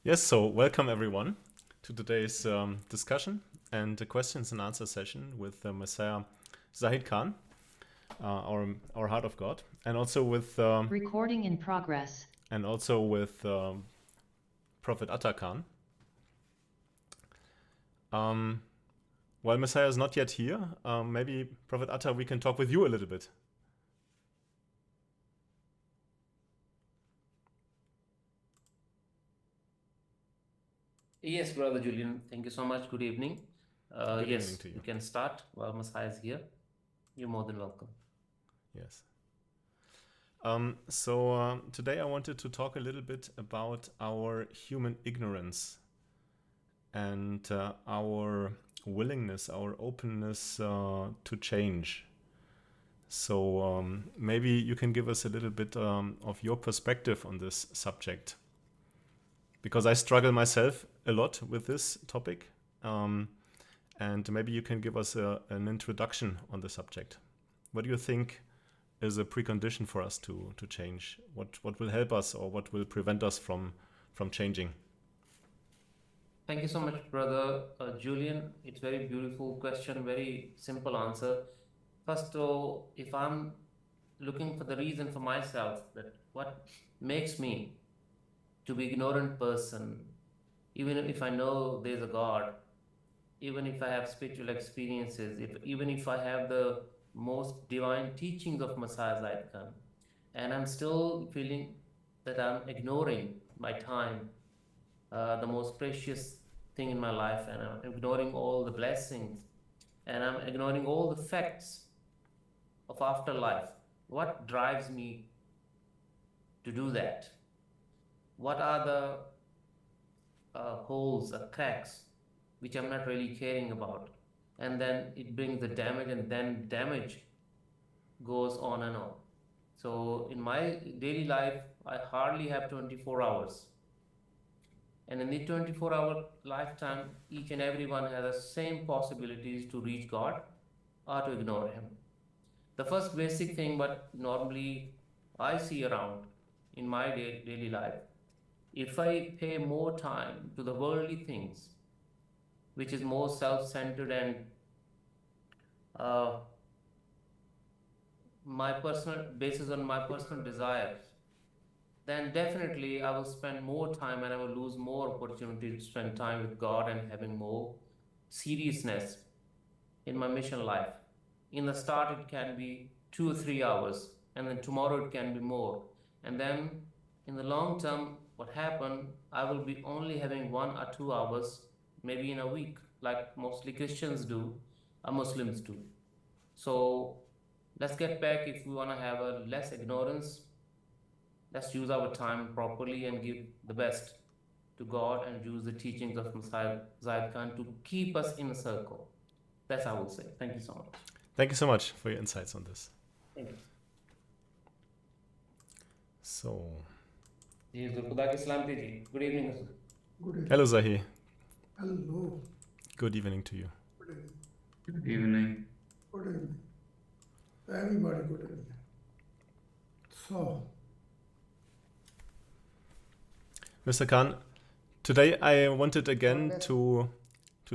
Yes, so welcome everyone to today's discussion and the questions and answer session with Messiah Zahid Khan, our Heart of God, and also with Recording in progress. Prophet Atta Khan. While Messiah is not yet here, maybe Prophet Atta, we can talk with you a little bit. Yes, Brother Julian, thank you so much. Good evening. Good yes, evening to you. we can start while Messiah is here. You're more than welcome. Yes. Today I wanted to talk a little bit about our human ignorance and our willingness, our openness to change. So maybe you can give us a little bit of your perspective on this subject, because I struggle myself a lot with this topic, and maybe you can give us an introduction on the subject. What do you think is a precondition for us to change? What will help us, or what will prevent us from changing? Thank you so much, Brother Julian. It's very beautiful question, very simple answer. First of all, if I'm looking for the reason for myself, that what makes me to be ignorant person, even if I know there's a God, even if I have spiritual experiences, even if I have the most divine teachings of Messiah Zaid Khan, and I'm still feeling that I'm ignoring my time, the most precious thing in my life, and I'm ignoring all the blessings, and I'm ignoring all the facts of afterlife. What drives me to do that? What are the holes, cracks, which I'm not really caring about? And then it brings the damage, and then damage goes on and on. So in my daily life, I hardly have 24 hours. And in the 24-hour lifetime, each and everyone has the same possibilities to reach God or to ignore Him. The first basic thing, but normally I see around in my daily life, if I pay more time to the worldly things, which is more self-centered and uh, my personal basis on my personal desires, then definitely I will spend more time and I will lose more opportunity to spend time with God and having more seriousness in my mission life. In the start, it can be 2 or 3 hours, and then tomorrow it can be more. And then in the long term, what happened, I will be only having 1 or 2 hours, maybe in a week, like mostly Christians do, or Muslims do. So let's get back. If we want to have a less ignorance, let's use our time properly and give the best to God and use the teachings of Messiah Zaid Khan to keep us in a circle. That's how I will say. Thank you so much. Thank you so much for your insights on this. Thank you. So, जी हुजूर खुदा के सलामती जी. Good evening, Hazur. Good evening. hello Zahi. Hello. Good evening to you. Good evening. Good evening. Good evening. Everybody, good evening. So, Mr. Khan, today I wanted again to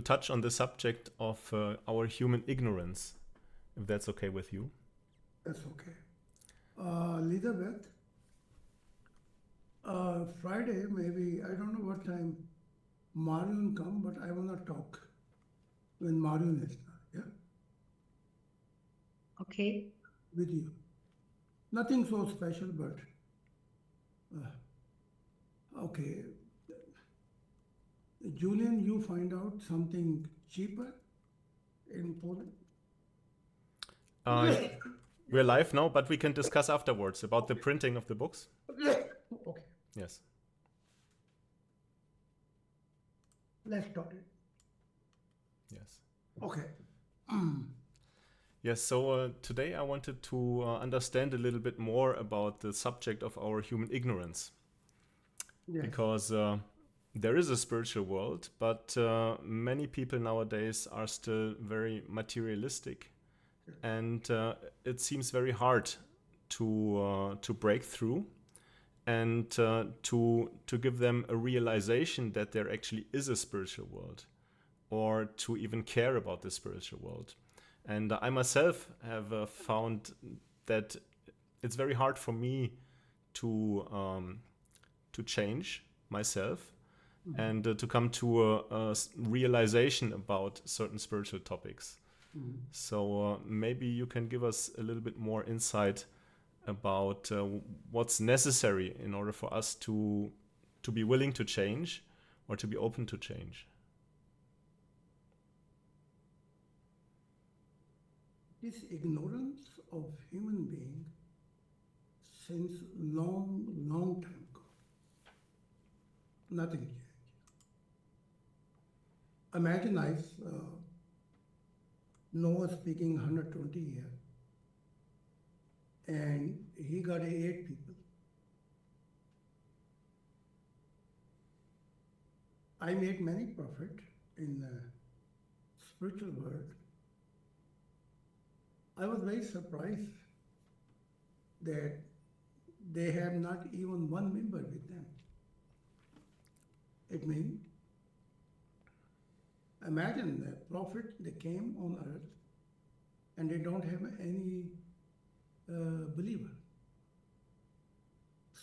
touch on the subject of our human ignorance, if that's okay with you. that's okay. Elizabeth, Friday, maybe, I don't know what time Marion come, but I want to talk when Marion is there, yeah, Okay. with you. Nothing so special, but, okay. Julian, you find out something cheaper in Poland? We're live now, but we can discuss afterwards about the printing of the books. Okay, Yes. let's talk it. Yes. Okay. Yes, so today I wanted to understand a little bit more about the subject of our human ignorance. Yes. Because there is a spiritual world, but many people nowadays are still very materialistic, and it seems very hard to break through and to give them a realization that there actually is a spiritual world, or to even care about the spiritual world. And I myself have found that it's very hard for me to change myself and to come to a realization about certain spiritual topics. So maybe you can give us a little bit more insight about what's necessary in order for us to be willing to change or to be open to change. This ignorance of human being since long time ago. Nothing changed. Imagine Noah speaking 120 years, and he got 8 people. I met many prophets in the spiritual world. I was very surprised that they have not even one member with them. It means, imagine the prophet, they came on earth and they don't have any believer.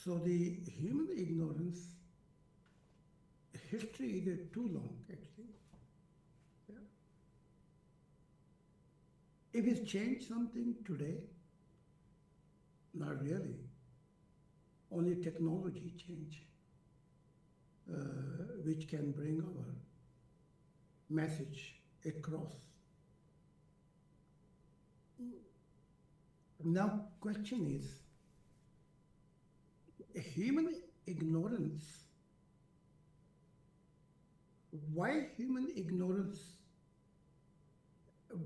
So the human ignorance history is too long, actually. Yeah. If it's changed something today, not really. Only technology change, which can bring our message across. Now, question is, human ignorance. Why human ignorance?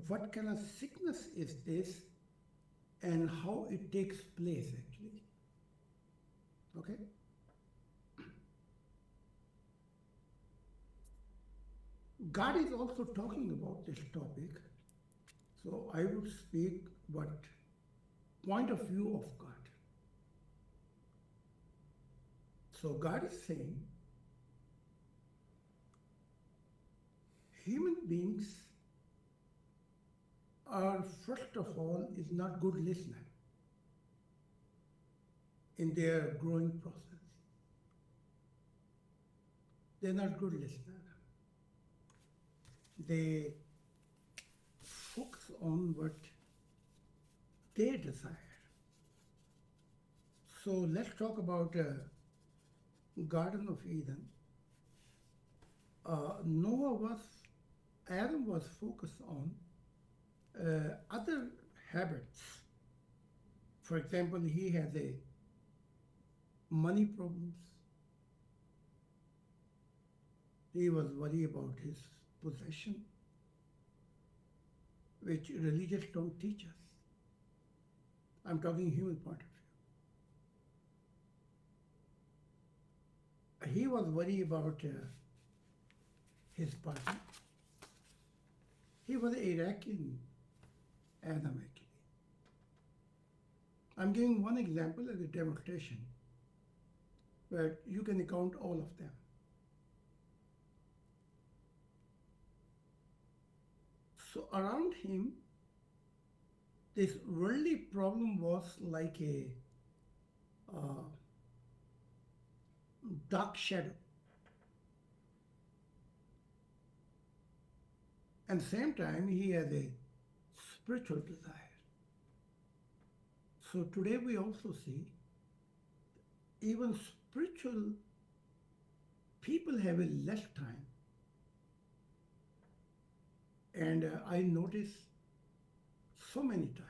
What kind of sickness is this, and how it takes place actually? Okay? God is also talking about this topic, so I would speak what point of view of God. So God is saying, human beings are, first of all, is not good listener in their growing process. They're not good listener. They focus on what they desire. So let's talk about Garden of Eden. Adam was focused on other habits. For example, he has a money problems. He was worried about his possession, which religious don't teach us. I'm talking human point of view. He was worried about his partner. He was an Iraqi Adam actually. I'm giving one example as a demonstration, but you can count all of them. So around him, this worldly problem was like a dark shadow. At the same time, he has a spiritual desire. So today we also see even spiritual people have a less time. And I notice so many times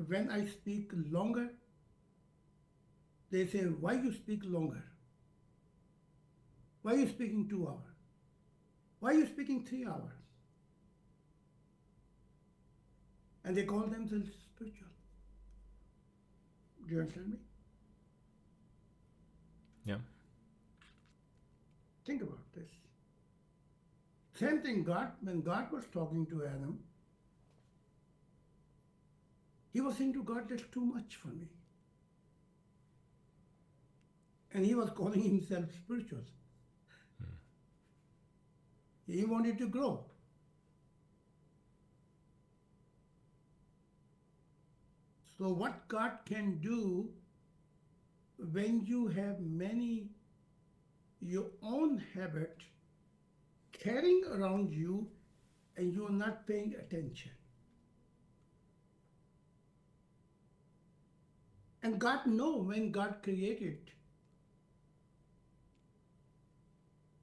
when I speak longer, they say, why you speak longer? Why are you speaking 2 hours? Why are you speaking 3 hours? And they call themselves spiritual. Do you understand me? Yeah. Think about this. Same thing, when God was talking to Adam, he was saying to God, that's too much for me. and he was calling himself spiritual. He wanted to grow. So what God can do when you have many your own habit carrying around you and you are not paying attention. And God knows when God created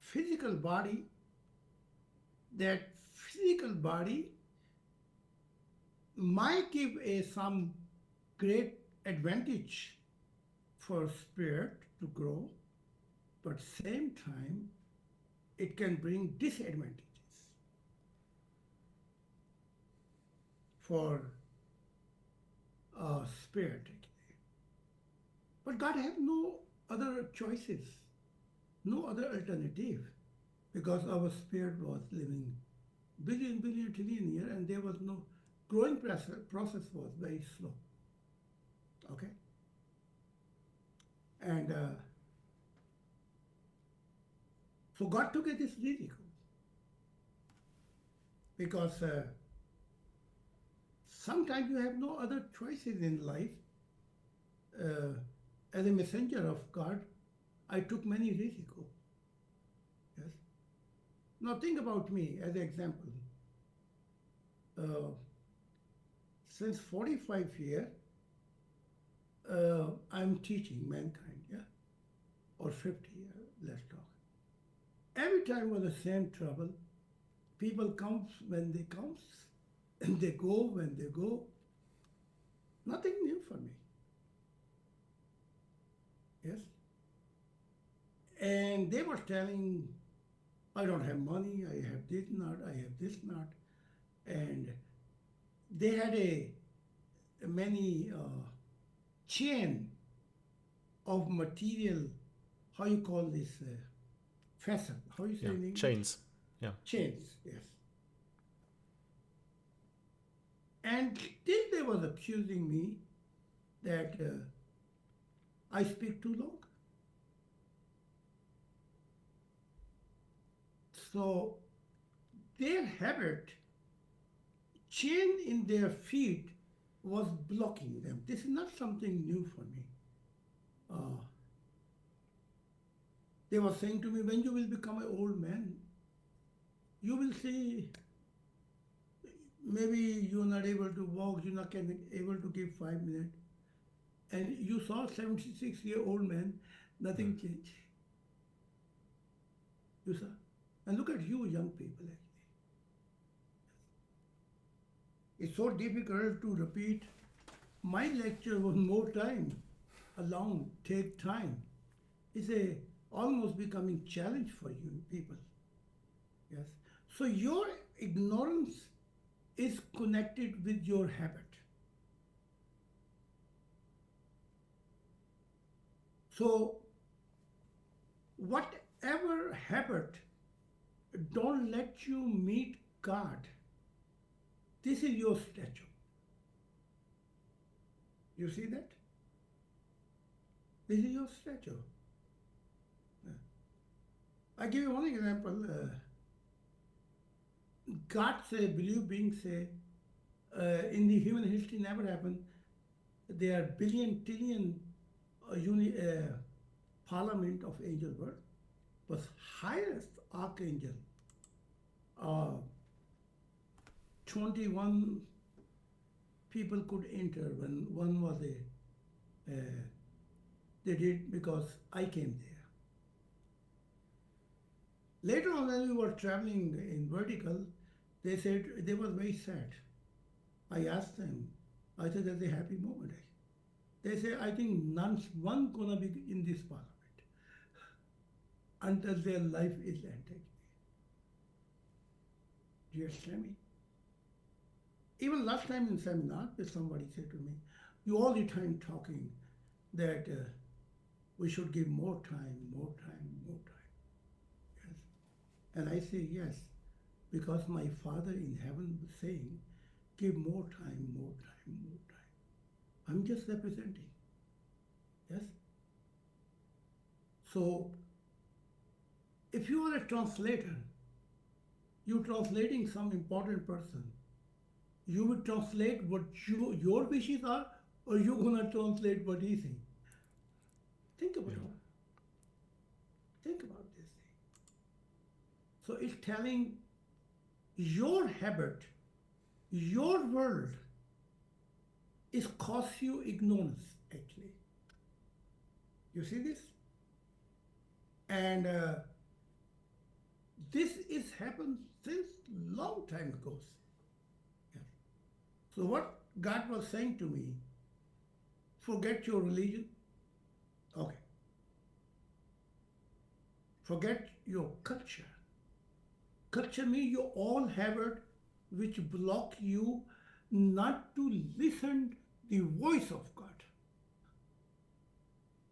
physical body, that physical body might give some great advantage for spirit to grow, but same time it can bring disadvantages for spirit. But God had no other choices, no other alternative, because our spirit was living billion, trillion year, and there was no growing process was very slow. Okay? And so God took this risk because sometimes you have no other choices in life. As a messenger of God, I took many risks. Yes. Now think about me as an example. Since 45 years, I'm teaching mankind, yeah, or 50 years, let's talk. Every time was the same trouble. People come when they come, and they go when they go. Nothing new for me. Yes. And they were telling, I don't have money, I have this not, I have this not. And they had a many chain of material, how you call this, facet, how you say in English? Chains. Yeah. Chains, yes. And still they was accusing me that I speak too long. So their habit, chain in their feet was blocking them. This is not something new for me. They were saying to me, when you will become an old man, you will see maybe you're not able to walk, you're not able to give 5 minutes. And you saw 76-year-old man, nothing changed. You saw? And look at you, young people, actually. It's so difficult to repeat. My lecture was more time, along, take time. It's a almost becoming challenge for you people. Yes. So your ignorance is connected with your habit. So whatever habit don't let you meet God, this is your statue. You see that? This is your statue. I give you one example. God say, believe beings say, in the human history never happened. There are billion, trillion parliament of angel world, was highest archangel, 21 people could enter when one was they did because I came there. Later on when we were traveling in vertical, they said, they were very sad. I asked them, I said, that's a happy moment. They say, I think one gonna be in this parliament until their life is ended. Do you understand me? Even last time in seminar, somebody said to me, you all the time talking that we should give more time, more time, more time. Yes. And I say yes, because my Father in heaven was saying, give more time, more time, more time. I'm just representing. Yes? So if you are a translator, you're translating some important person. You will translate what your wishes are, or you're gonna translate what he thinks. Think about Yeah. it. Think about this thing. So it's telling your habit, your world is cause you ignorance actually. You see this? And this is happened since long time ago. Yeah. So what God was saying to me, forget your religion. Okay. Forget your culture. Culture means you all habit which block you not to listen the voice of God.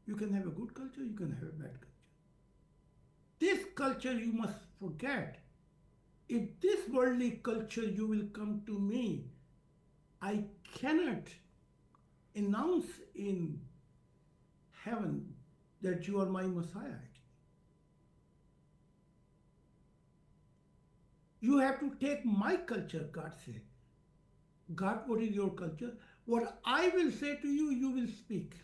You can have a good culture, you can have a bad culture. This culture you must forget. If this worldly culture you will come to me, I cannot announce in heaven that you are my Messiah. You have to take my culture, God said. God, what is your culture? What I will say to you, you will speak.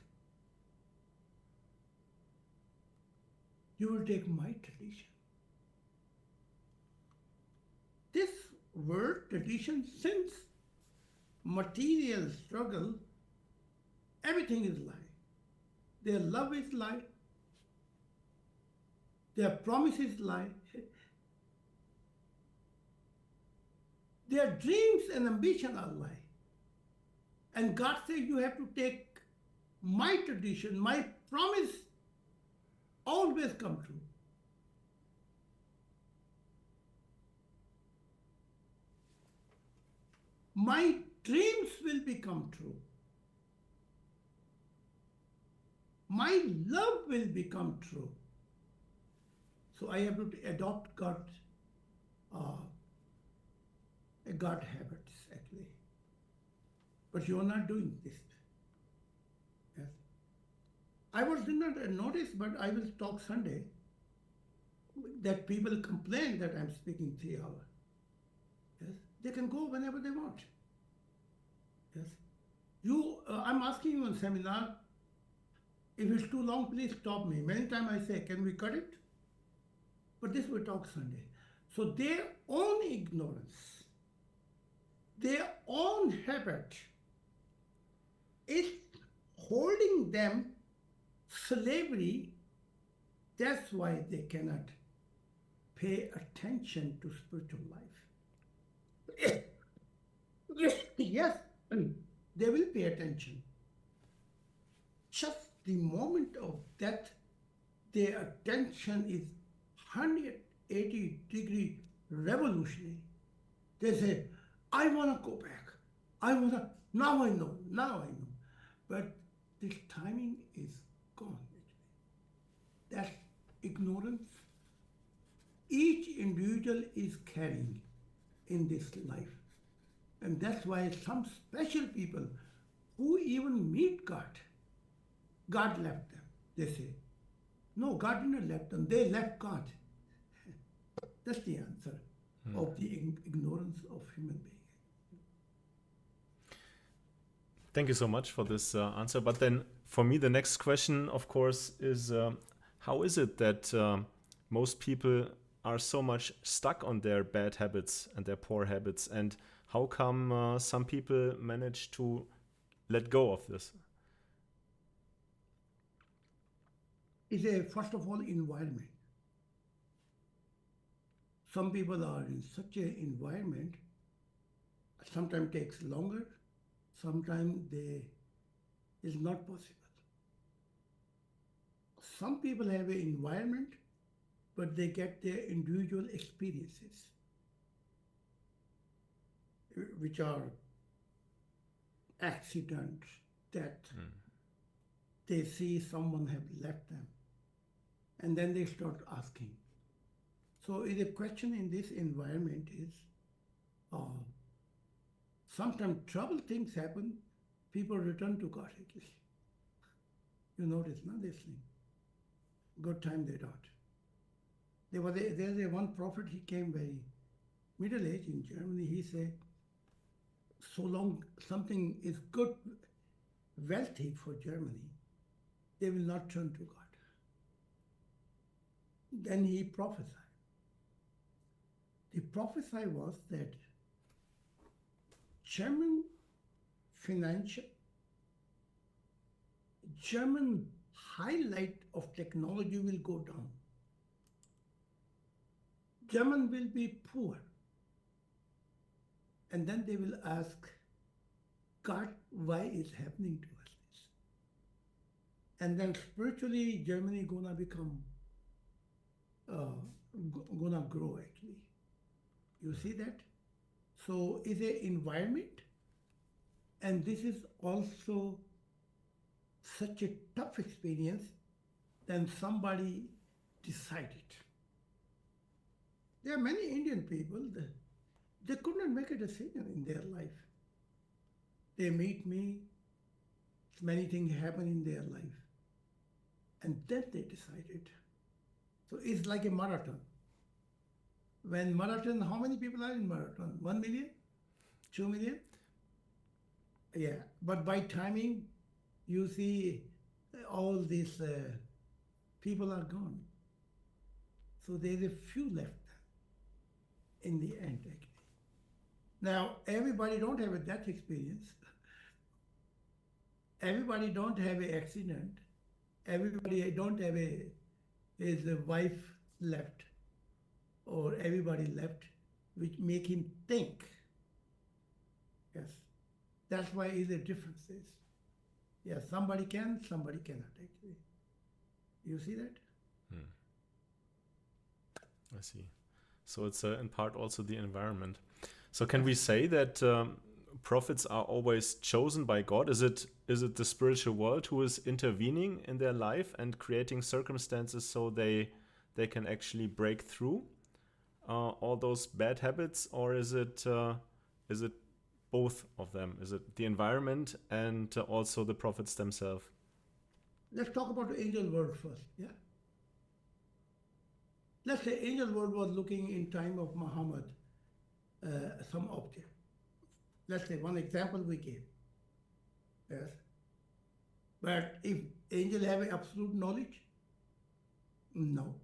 You will take my tradition. This word tradition, since material struggle, everything is lie. Their love is lie. Their promise is lie. Their dreams and ambition are lie. And God says you have to take my tradition, my promise always come true. My dreams will become true. My love will become true. So I have to adopt God habits actually. But you are not doing this. Yes. I was did not notice, but I will talk Sunday that people complain that I'm speaking 3 hours. Yes. They can go whenever they want. Yes. I'm asking you in seminar, if it's too long, please stop me. Many times I say, can we cut it? But this we talk Sunday. So their own ignorance, their own habit is holding them slavery. That's why they cannot pay attention to spiritual life. Yes, they will pay attention. Just the moment of death, their attention is 180-degree revolutionary. They say, I want to go back. Now I know. But this timing is gone. That ignorance each individual is carrying in this life. And that's why some special people who even meet God left them. They say, no, God did not left them. They left God. That's the answer of the ignorance of human beings. Thank you so much for this answer. But then for me, the next question, of course, is how is it that most people are so much stuck on their bad habits and their poor habits? And how come some people manage to let go of this? It's a, first of all, environment. Some people are in such an environment, sometimes takes longer, sometimes it's not possible. Some people have an environment, but they get their individual experiences, which are accidents, death. They see someone have left them, and then they start asking. So the question in this environment is, sometimes trouble things happen, people return to God again. You notice, not this thing. Good time they don't. There's a one prophet, he came very middle age in Germany. He said, so long something is good, wealthy for Germany, they will not turn to God. Then he prophesied. The prophecy was that German financial, German highlight of technology will go down. German will be poor. And then they will ask, God, why is happening to us this? And then spiritually, Germany gonna become, gonna grow actually. You see that? So it's an environment, and this is also such a tough experience. Then somebody decided. There are many Indian people that they could not make a decision in their life. They meet me, many things happen in their life, and then they decided. So it's like a marathon. When marathon, how many people are in marathon? 1 million? 2 million? Yeah, but by timing, you see all these people are gone. So there's a few left in the end, actually. Now, everybody don't have a death experience. Everybody don't have an accident. Everybody don't have his wife left, or everybody left, which make him think. Yes, that's why is the differences. Yes, somebody can, somebody cannot actually. You see that? I see. So it's in part also the environment. So can we say that prophets are always chosen by God? Is it the spiritual world who is intervening in their life and creating circumstances so they can actually break through all those bad habits, or is it both of them? Is it the environment and also the prophets themselves? Let's talk about the angel world first. Yeah. Let's say angel world was looking in time of Muhammad some object. Let's say one example we gave. Yes. But if angel have absolute knowledge, no.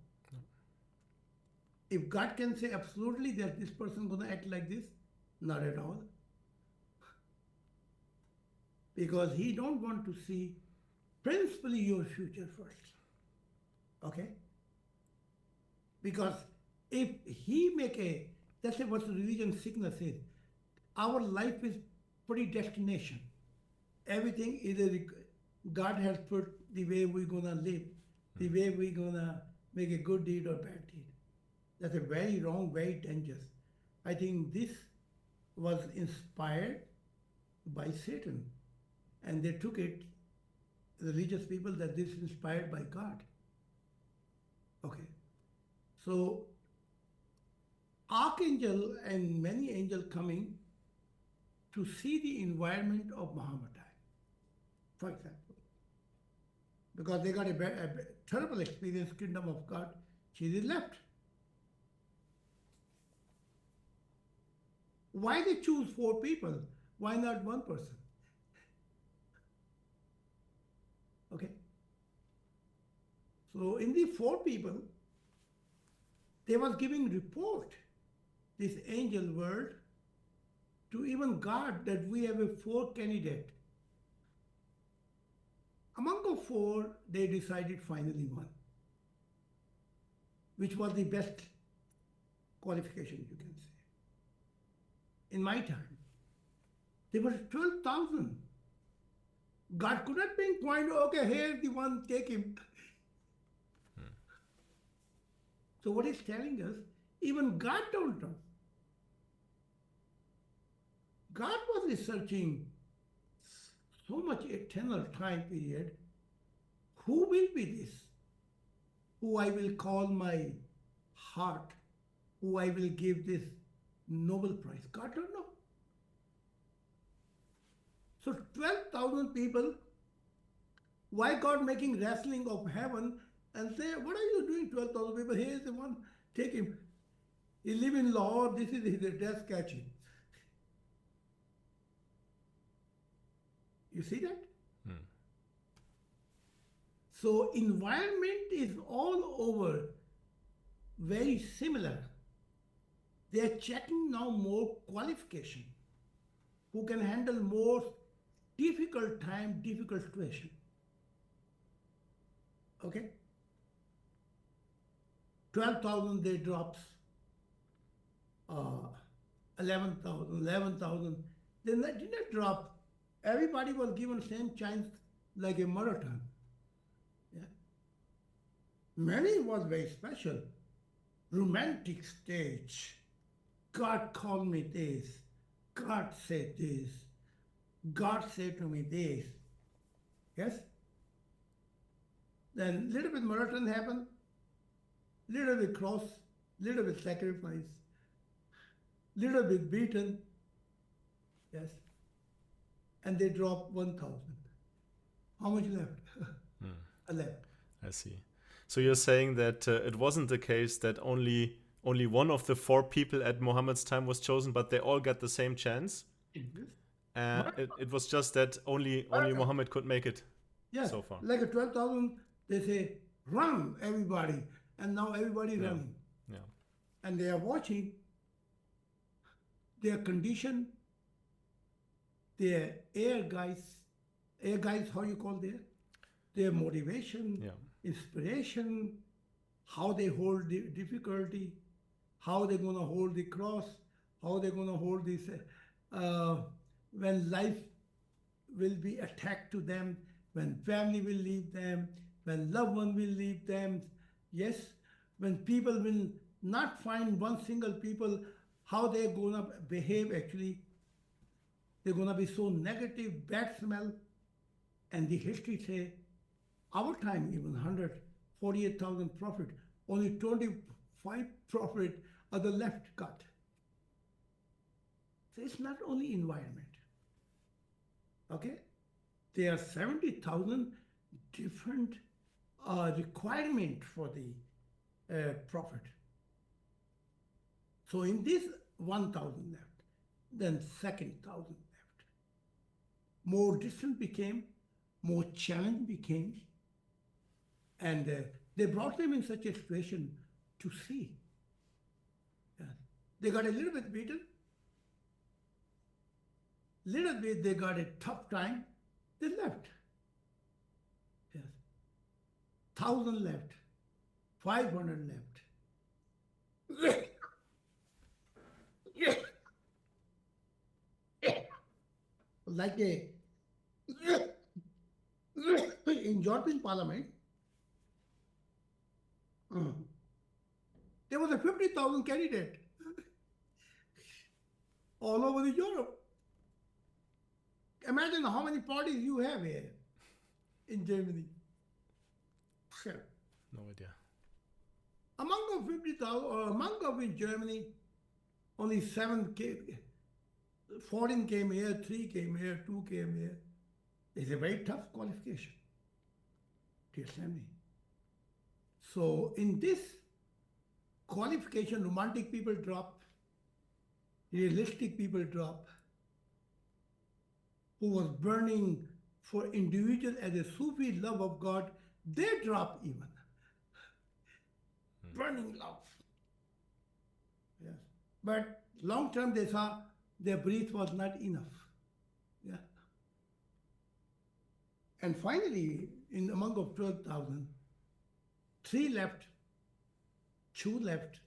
If God can say absolutely that this person gonna act like this, not at all. Because he don't want to see principally your future first. Okay? Because if he make that's what religion sickness is. Our life is predestination. Everything is God has put the way we're gonna live, the way we're gonna make a good deed or bad deed. That's a very wrong, very dangerous. I think this was inspired by Satan, and they took it, the religious people, that this is inspired by God. Okay. So archangel and many angels coming to see the environment of Muhammad time, for example. Because they got a terrible experience, kingdom of God, Jesus left. Why they choose 4 people? Why not 1 person? Okay. So in the 4 people, they was giving report, this angel world, to even God, that we have a 4 candidate. Among the 4, they decided finally 1, which was the best qualification, you can say. In my time, there were 12,000. God could not pinpoint, okay, here's the one, take him. So what he's telling us, even God don't know. God was researching so much eternal time period. Who will be this? Who I will call my heart? Who I will give this Nobel Prize? God don't know. So 12,000 people, why God making wrestling of heaven and say, what are you doing, 12,000 people? Here is the one, take him. He live in Lahore, this is his address, catch him. You see that? Hmm. So environment is all over very similar. They are checking now more qualification, who can handle more difficult time, difficult situation. Okay? 12,000 they drops, 11,000, 11,000. Then that did not drop. Everybody was given same chance like a marathon. Yeah. Many was very special. Romantic stage. God called me this. God said this. God said to me this. Yes? Then little bit marathon happened, little bit cross, little bit sacrifice, little bit beaten. Yes? And they dropped 1,000. How much left? 11. I see. So you're saying that it wasn't the case that only one of the 4 people at Muhammad's time was chosen, but they all got the same chance. It was just that only Muhammad could make it Yeah, so far. like a 12,000, they say, run, everybody. And now everybody Yeah. running. Yeah. And they are watching their condition, their air guys, how you call their motivation, Yeah. inspiration, how they hold the difficulty, how they're going to hold the cross, how they're going to hold this, when life will be attacked to them, when family will leave them, when loved one will leave them. Yes, when people will not find one single people, how they're going to behave actually. They're going to be so negative, bad smell. And the history say, our time even 148,000 prophet, only 25 prophet are the left cut. So it's not only environment. Okay? There are 70,000 different requirement for the prophet. So in this 1,000 left, then second 1,000 left. More distance became, more challenge became, and they brought them in such a situation to see. Yeah. They got a little bit beaten, little bit they got a tough time, they left. Yes. 1,000 left, 500 left. Like in European Parliament, there was a 50,000 candidate all over the Europe. Imagine how many parties you have here in Germany. Sure. No idea. Among of 50,000, or among of in Germany, only 7 came, 14 came here, 3 came here, 2 came here. It's a very tough qualification to assembly. So in this qualification, romantic people drop, realistic people drop, who was burning for individual as a Sufi love of God, they drop even. Burning love. Yes. But long term they saw their breath was not enough. Yeah. And finally, in among of 12,000, 3 left, 2 left,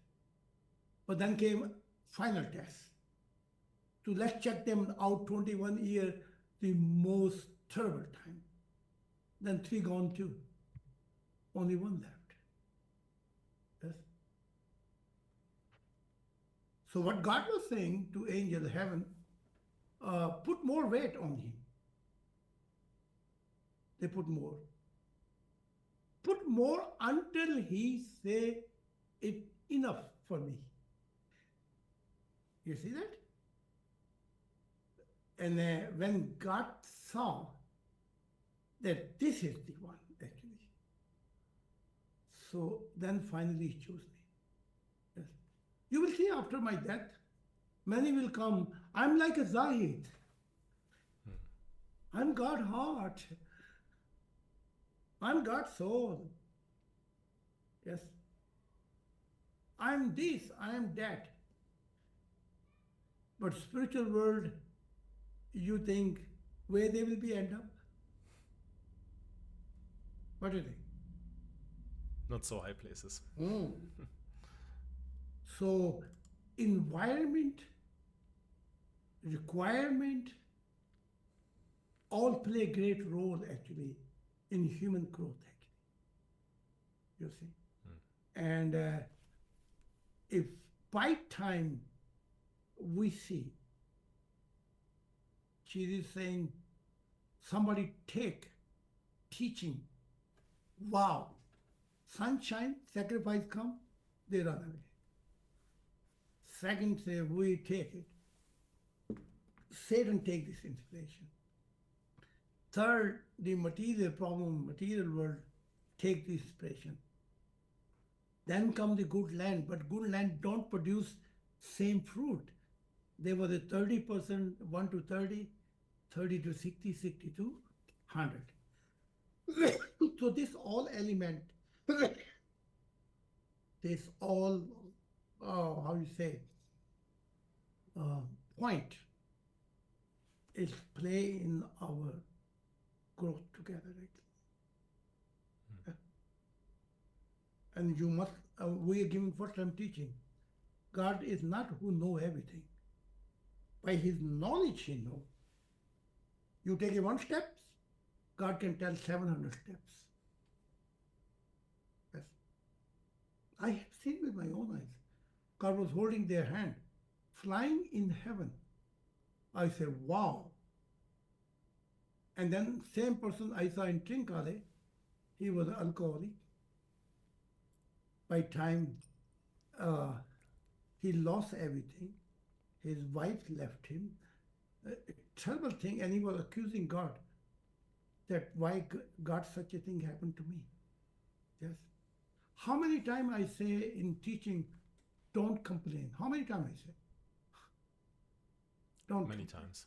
but then came final test. To let's check them out 21 year, the most terrible time. Then 3 gone too. Only 1 left. Yes. So what God was saying to angel heaven, put more weight on him. They put more. Put more until he say it enough for me. You see that? And when God saw that this is the one actually, So then finally he chose me. Yes. You will see after my death, many will come. I'm like a Zahid. I'm God heart. I'm God's soul. Yes. I'm this, I am that. But spiritual world, you think where they will be end up? What do you think? Not so high places. So environment, requirement, all play a great role actually in human growth actually. You see? And if by time we see Jesus saying, somebody take teaching, wow, sunshine, sacrifice come, they run away. Second say, we take it. Satan take this inspiration. Third, the material problem, material world, take this inspiration. Then come the good land, but good land don't produce same fruit. There was a 30%, 1 to 30, 30 to 60, 60 to 100. So this all element, this all, how you say, point is play in our growth together. Right? And you must, we are giving first time teaching. God is not who know everything. By his knowledge he know. You take a 1 step, God can tell 700 steps. Yes. I have seen with my own eyes. God was holding their hand, flying in heaven. I said, wow. And then same person I saw in Trinkale, he was an alcoholic. By time he lost everything, his wife left him. A terrible thing, and he was accusing God that why God such a thing happened to me. Yes. How many times I say in teaching, don't complain? How many times I say? Don't. Many complain. times.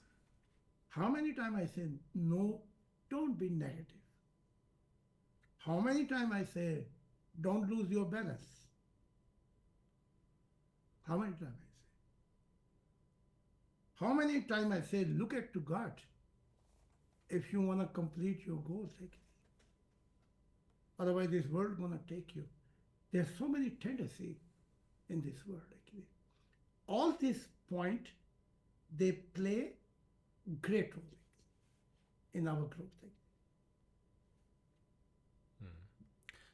How many times I say, no, don't be negative? How many times I say, don't lose your balance? How many times I say? How many times I say, look at to God. If you want to complete your goals, take it. Otherwise, this world gonna take you. There's so many tendencies in this world, actually. All this point, they play great role in our growth.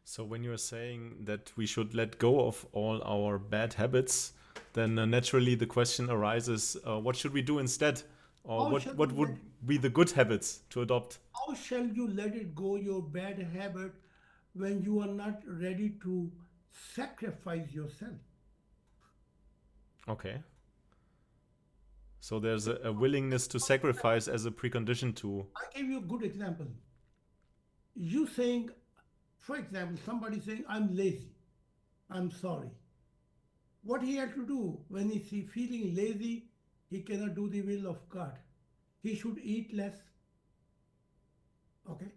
So when you're saying that we should let go of all our bad habits, then naturally the question arises, what should we do instead? Or How what shall we would be the good habits to adopt? How shall you let it go, your bad habit, when you are not ready to sacrifice yourself? Okay. So there's a willingness to sacrifice as a precondition to... I give you a good example. You saying, for example, somebody saying, I'm lazy, I'm sorry. What he had to do when he feeling lazy, he cannot do the will of God. He should eat less. Okay?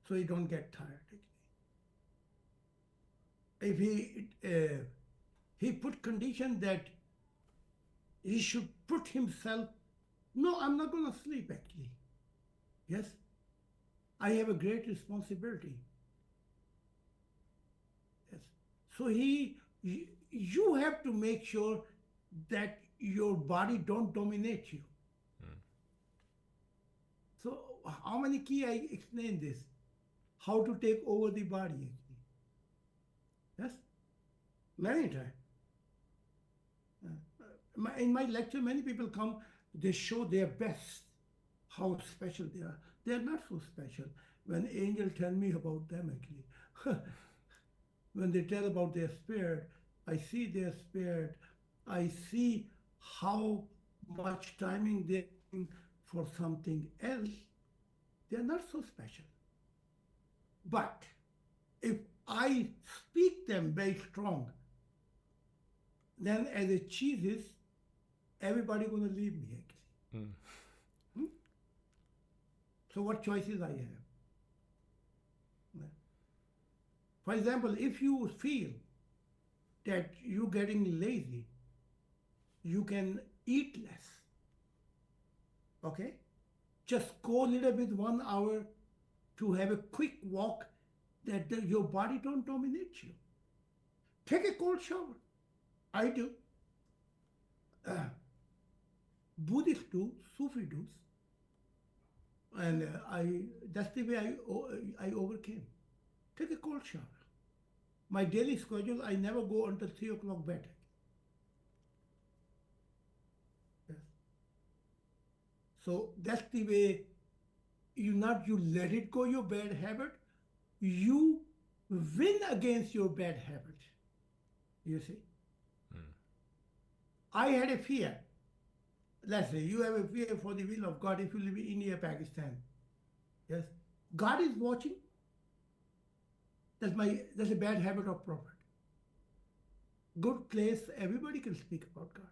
So he don't get tired. If he put condition that he should put himself, no, I'm not going to sleep actually. Yes? I have a great responsibility. Yes. So you have to make sure that your body don't dominate you. So how many key I explain this? How to take over the body actually. Yes? Many times. In my lecture, many people come, they show their best, how special they are. They are not so special. When angels tell me about them actually, when they tell about their spirit, I see their spirit, I see how much timing they're doing for something else. They're not so special. But if I speak them very strong, then as it cheeses, everybody gonna leave me actually. Mm. Hmm? So what choices I have? For example, if you feel that you're getting lazy, you can eat less. Okay? Just go a little bit 1 hour to have a quick walk that your body don't dominate you. Take a cold shower. I do. Buddhists do, Sufi do. And that's the way I overcame. Take a cold shower. My daily schedule, I never go until 3 o'clock bed. Yes. So that's the way you let it go, your bad habit, you win against your bad habit. You see? I had a fear. Let's say you have a fear for the will of God if you live in India, Pakistan. Yes? God is watching. That's a bad habit of prophet. Good place, everybody can speak about God.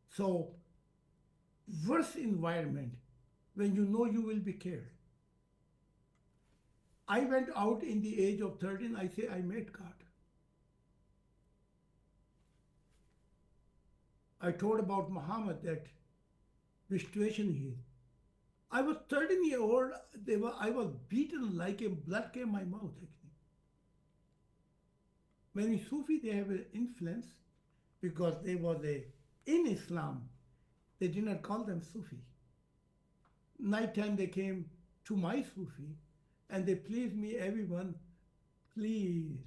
So, worse environment, when you know you will be killed. I went out in the age of 13, I say I met God. I told about Muhammad that which situation he is. I was 13-year-old, I was beaten like a blood came my mouth actually. Many Sufi, they have an influence because in Islam, they did not call them Sufi. Nighttime they came to my Sufi and they pleased me, everyone, please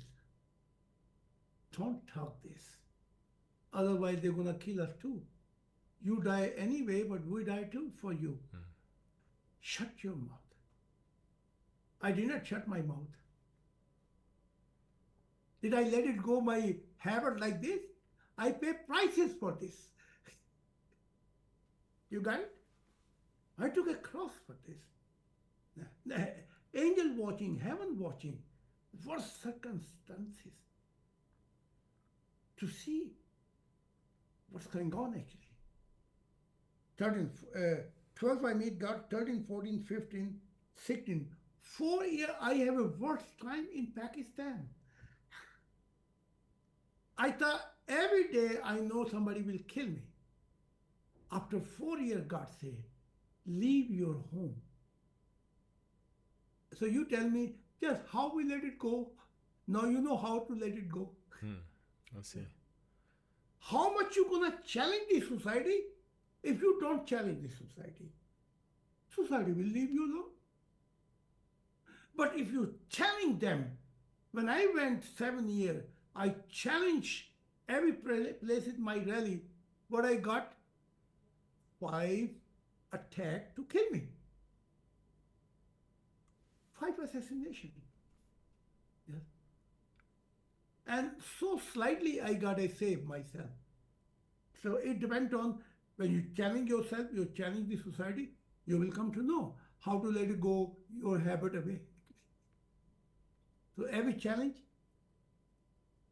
don't talk this. Otherwise they're gonna kill us too. You die anyway, but we die too for you. Shut your mouth. I did not shut my mouth. Did I let it go my habit like this? I pay prices for this. You got it? I took a cross for this. Angel watching, heaven watching, what circumstances to see what's going on actually. 12 I meet God, 13, 14, 15, 16. 4 years I have a worst time in Pakistan. I thought every day I know somebody will kill me. After 4 years, God said, leave your home. So you tell me just how we let it go. Now you know how to let it go. I see. How much you gonna challenge the society? If you don't challenge the society, society will leave you alone. But if you challenge them, when I went 7 years, I challenged every place in my rally. What I got? 5 attacks to kill me. 5 assassinations. Yes. And so slightly I got to save myself. So it depends on when you challenge yourself, you challenge the society, you will come to know how to let it go, your habit away. So every challenge,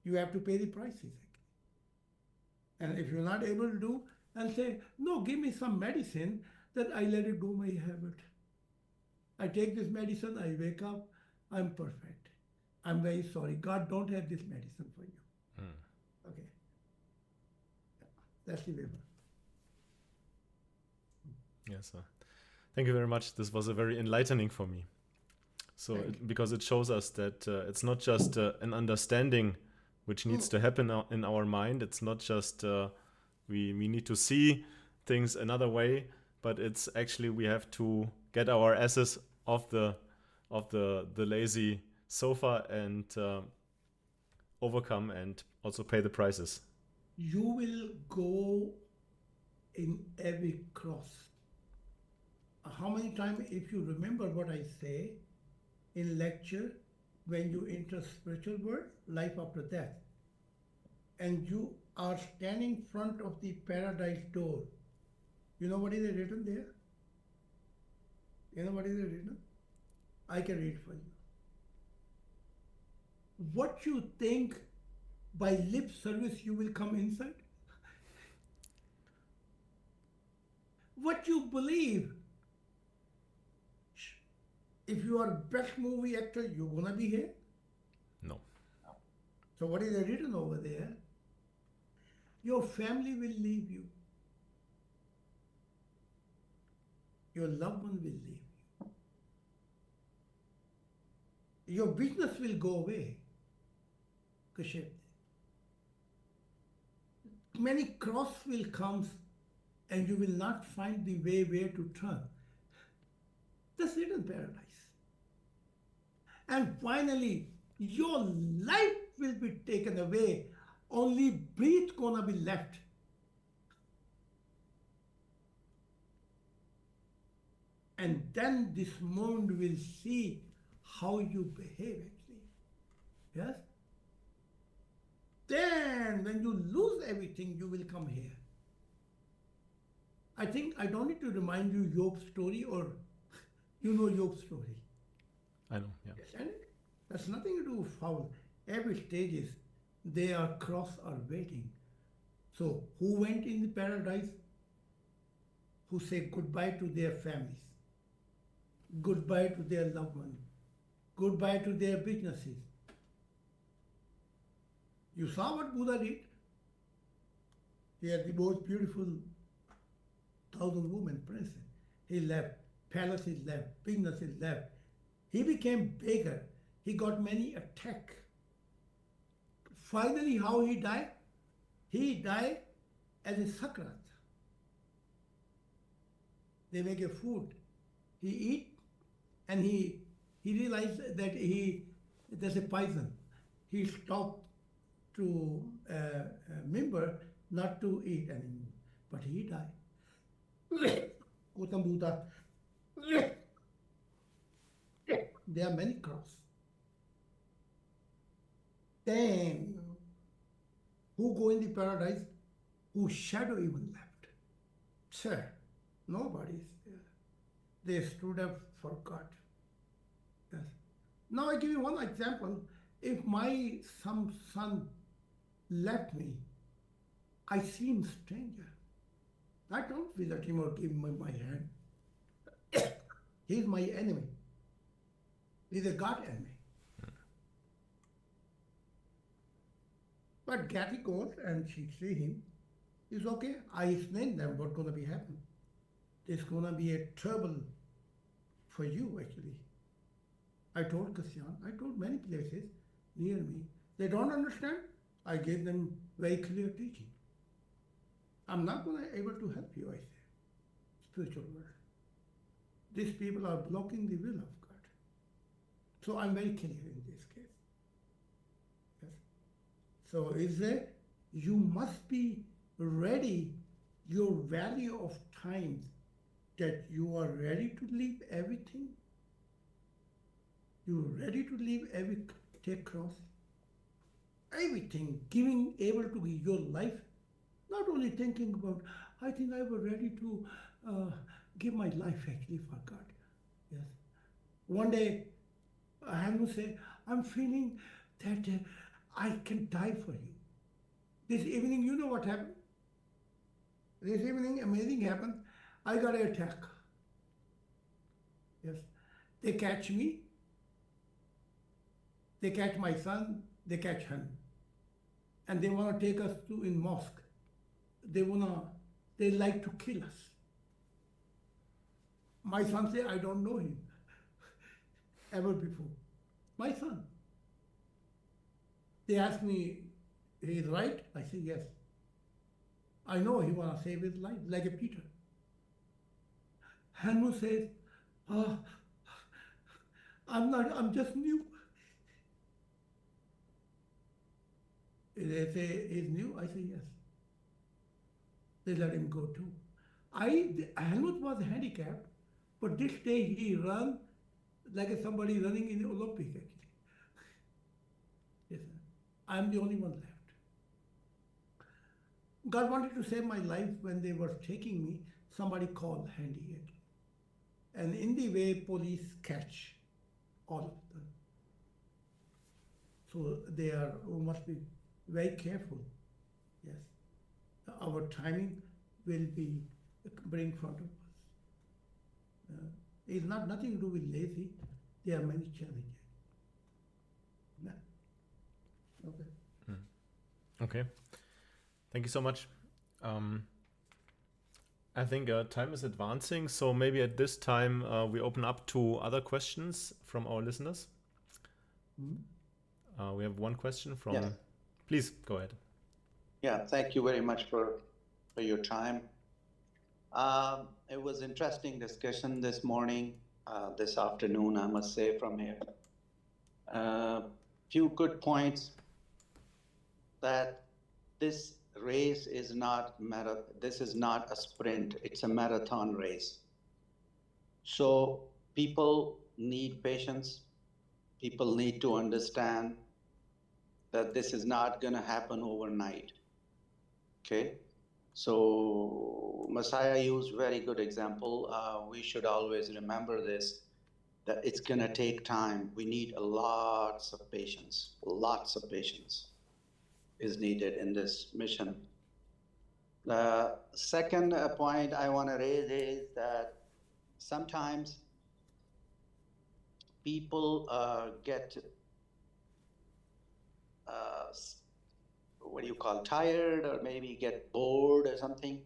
you have to pay the prices. And if you're not able to do, and say, no, give me some medicine that I let it go my habit. I take this medicine, I wake up, I'm perfect. I'm very sorry. God don't have this medicine for you. Okay. That's the way. Yes, sir. Thank you very much. This was a very enlightening for me. So, because it shows us that it's not just an understanding which needs to happen in our mind. It's not just we need to see things another way, but it's actually we have to get our asses off the lazy sofa and overcome and also pay the prices. You will go in every cross. How many times, if you remember what I say in lecture, when you enter spiritual world, life after death, and you are standing in front of the paradise door, you know what is written there? You know what is written? I can read for you. what you think by lip service you will come inside, what you believe. If you are best movie actor, you're gonna be here. No. So what is written over there? Your family will leave you. Your loved one will leave you. Your business will go away. Kashyap. Many cross will come and you will not find the way where to turn. That's it in paradise. And finally, your life will be taken away. Only breath gonna be left. And then this monde will see how you behave actually. Yes? Then when you lose everything, you will come here. I think I don't need to remind you Job's story, or you know Job's story. I know, yeah. Understand it? That's nothing to do with foul. Every stages, they are cross or waiting. So who went in the paradise? Who say goodbye to their families, goodbye to their loved ones, goodbye to their businesses. You saw what Buddha did? He had the most beautiful 1,000 women princess. He left, palaces left, businesses left. He became beggar. He got many attacks. Finally, how he died? He died as a sakrat. They make a food. He eat and he realized that there's a poison. He stopped to remember not to eat anymore. But he died. Gautam Buddha. There are many cross. Then, who go in the paradise? Whose shadow even left? Sir, nobody is there. They stood up for God. Yes. Now I give you one example. If some son left me, I see him stranger. I don't visit him or give him my hand. He's my enemy. He's a God enemy. But Gatti goes and she see him. It's okay. I explained them what's gonna be happening. There's gonna be a trouble for you actually. I told Kasyan, I told many places near me. They don't understand. I gave them very clear teaching. I'm not gonna able to help you, I say. Spiritual world. These people are blocking the will of God. So I'm very clear in this case. Yes. So is that you must be ready, your value of time, that you are ready to leave everything. You're ready to leave take cross. Everything, giving able to be your life. Not only thinking about, I think I was ready to give my life actually for God. Yes. One day, Hanu said, I'm feeling that I can die for you. This evening, you know what happened? This evening, amazing happened. I got an attack. Yes. They catch me. They catch my son. They catch him. And they want to take us to in mosque. They like to kill us. My son said, I don't know him ever before. My son. They asked me, he is right? I said, yes. I know he want to save his life, like a Peter. Hanu says, I'm just new. They say, he's new? I say, yes. They let him go too. Helmut was handicapped, but this day he ran like somebody running in the Olympic actually. Yes, sir. I'm the only one left. God wanted to save my life when they were taking me. Somebody called handy actually. And in the way, police catch all of them. So they are must be very careful. Yes, our timing will be bring front of us. It's not nothing to do with lazy. There are many challenges. Yeah. Okay. Okay. Thank you so much. I think time is advancing, so maybe at this time we open up to other questions from our listeners. We have one question from. Yes. Please go ahead. Yeah, thank you very much for your time. It was interesting discussion this morning, this afternoon, I must say, from here. Few good points that this race is not this is not a sprint, it's a marathon race. So people need patience. People need to understand that this is not going to happen overnight. Okay? So Messiah used very good example. We should always remember this, that it's going to take time. We need lots of patience. Lots of patience is needed in this mission. The second point I want to raise is that sometimes people get what do you call, tired, or maybe get bored or something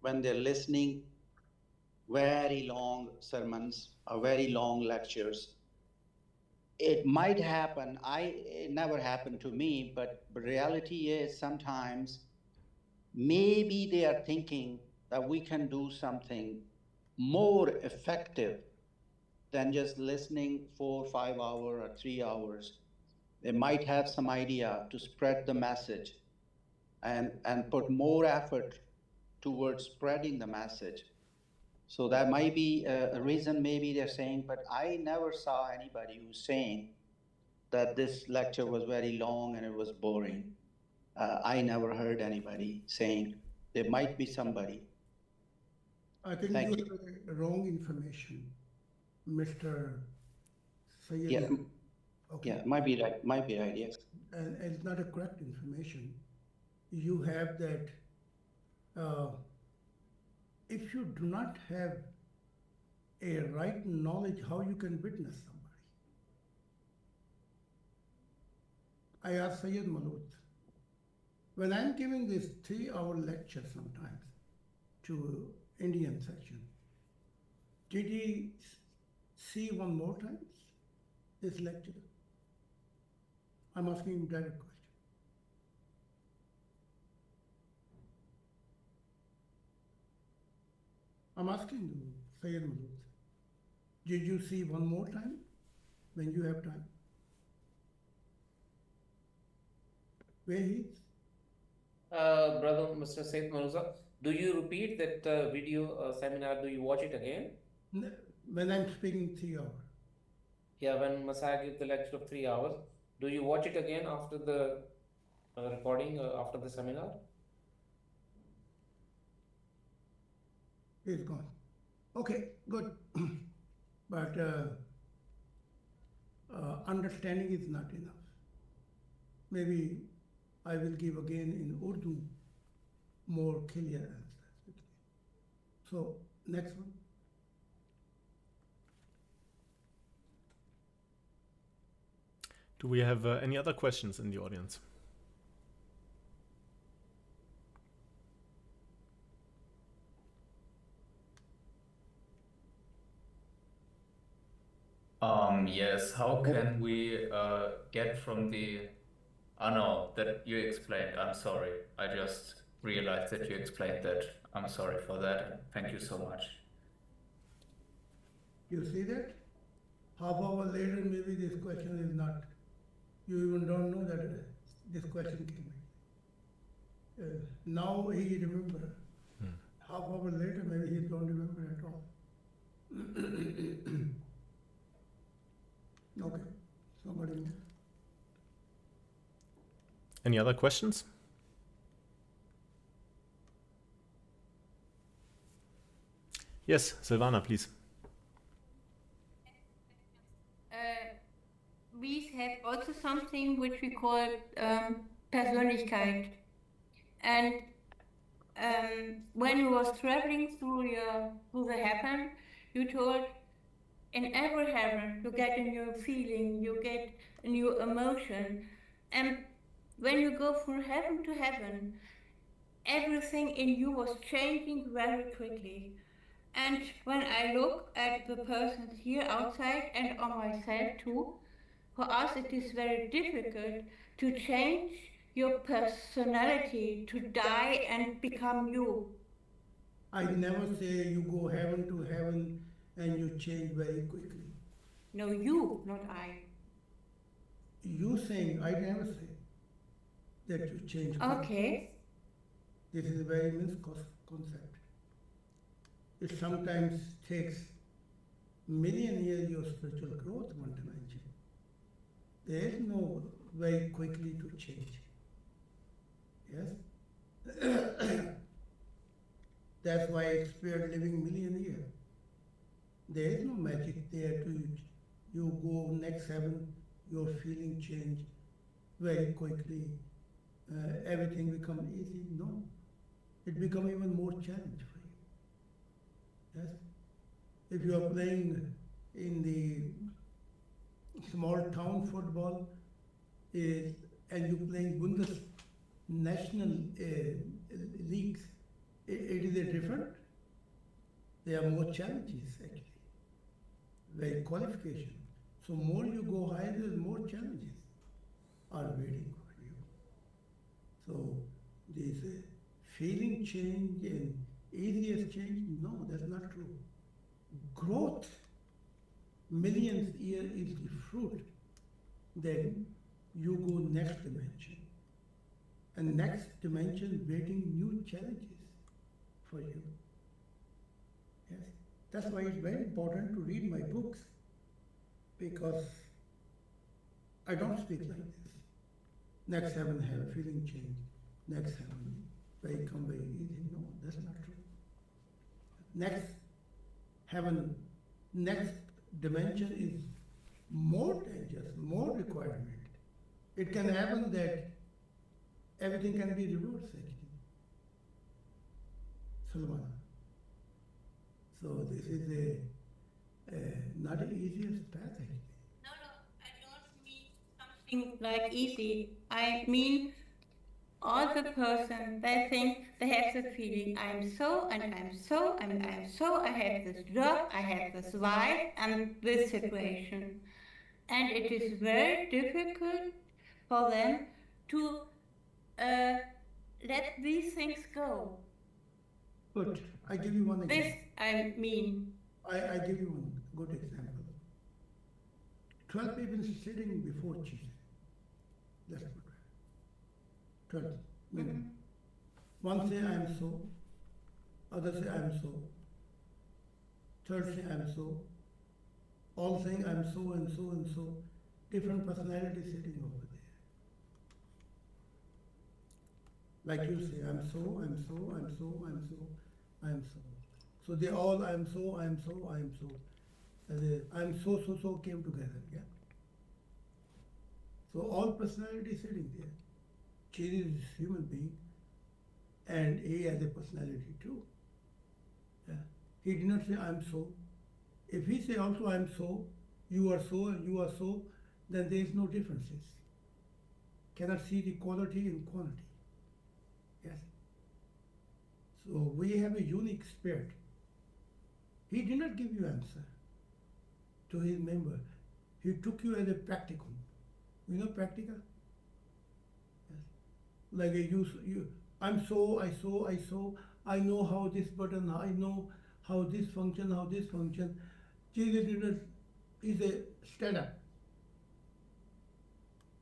when they're listening very long sermons or very long lectures. It might happen. It never happened to me, but reality is sometimes maybe they are thinking that we can do something more effective than just listening 4 or 5 hours or 3 hours. They might have some idea to spread the message and put more effort towards spreading the message. So that might be a reason maybe they're saying, but I never saw anybody who's saying that this lecture was very long and it was boring. I never heard anybody saying. There might be somebody. I think Thank you have wrong information, Mr. Sayed. Yeah, Okay. yeah, might be right, yes. And it's not a correct information. You have that, if you do not have a right knowledge, how you can witness somebody? I asked Sayyid Malud, when I'm giving this 3-hour lecture sometimes to Indian section, did he see one more times this lecture? I'm asking him direct question. I'm asking you, Sayyid Malud, did you see one more time when you have time? Where he is? Brother Mr. Saif Maruza, do you repeat that video seminar? Do you watch it again? When I'm speaking 3 hours. Yeah, when Messiah gives the lecture of 3 hours, do you watch it again after the recording, after the seminar? He's gone. Okay, good. But understanding is not enough. Maybe I will give again in Urdu more clear answers. So, next one. Do we have any other questions in the audience? Yes, how can we get from the... Oh no, that you explained. I'm sorry. I just realized that you explained that. I'm sorry for that. Thank you so much. You see that? Half hour later, maybe this question is not, you even don't know that this question came. Now he remember. Half hour later, maybe he don't remember at all. Okay, somebody more. Any other questions? Yes, Silvana, please. We have also something something which we call Persönlichkeit. And when you was traveling through the heaven, you told in every heaven you get a new feeling, you get a new emotion. And when you go from heaven to heaven, everything in you was changing very quickly. And when I look at the persons here outside and on myself too, for us it is very difficult to change your personality, to die and become you. I never say you go heaven to heaven and you change very quickly. No, you, not I. You saying, I never say that you change quickly. Okay. This is a very misconcept. It sometimes takes million years your spiritual growth, one dimension. There is no very quickly to change. Yes? That's why it's spirit living million years. There is no magic there to you go next heaven, your feeling change very quickly, everything become easy. No, it become even more challenge for you. Yes, if you are playing in the small town football, and you playing Bundes national leagues, it is a different. There are more challenges actually, very qualification. So more you go higher, there's more challenges are waiting for you. So this feeling change and easiest change, no, that's not true. Growth, millions year is the fruit. Then you go next dimension. And next dimension waiting new challenges for you. Yes, that's why it's very important to read my books, because I don't speak like this. Next heaven have a feeling change. Next heaven very come very easy. No, that's not true. Next heaven, next dimension is more dangerous, more requirement. It can happen that everything can be reversed actually. Sulmana. So this is not the easiest path actually. No, I don't mean something like easy. I mean all the person, they think they have the feeling I'm so and I'm so and I'm so, I have this job, I have this wife and this situation. And it is very difficult for them to let these things go. But I give you one This example. I mean. I give you one good example. 12 people sitting before Jesus. Let's put it. 12 minimum. One say I am so, other say I am so, third say I am so, all saying I am so and so and so, different personalities sitting over there. Like you say, I'm so, I'm so, I'm so, I'm so, I'm so. So they all, I'm so, I'm so, I'm so. And I'm so came together, yeah? So all personalities sitting there. Jesus is a human being, and he has a personality too. Yeah? He did not say, I'm so. If he say also, I'm so, you are so, and you are so, then there is no differences. Cannot see the quality and quantity. Yes. So we have a unique spirit. He did not give you answer to his member. He took you as a practicum. You know practica? Yes. Like I'm so, I know how this button, I know how this function. Jesus did not, is a stand up.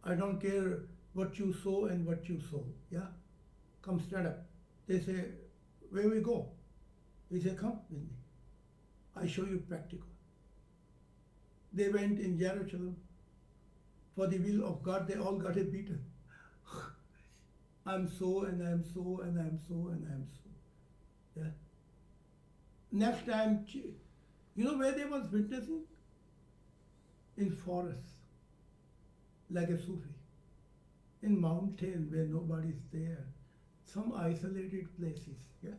I don't care what you sow and what you sow. Yeah? Come stand up. They say, where we go? He said, come with me. I show you practical. They went in Jerusalem for the will of God. They all got it beaten. I'm so and I'm so and I'm so and I'm so. Yeah. Next time, you know where they was witnessing? In forest, like a Sufi. in mountain where nobody's there, some isolated places, yeah?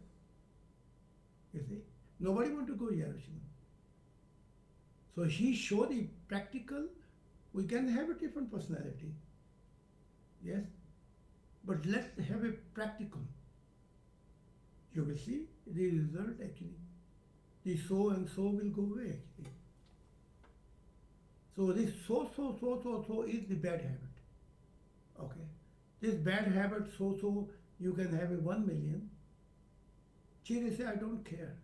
You see? Nobody want to go Jerusalem. So he showed the practical, we can have a different personality, yes? But let's have a practical. You will see the result actually. The so and so will go away actually. So this so is the bad habit. Okay. This bad habit so you can have a 1 million. Chiri say, I don't care.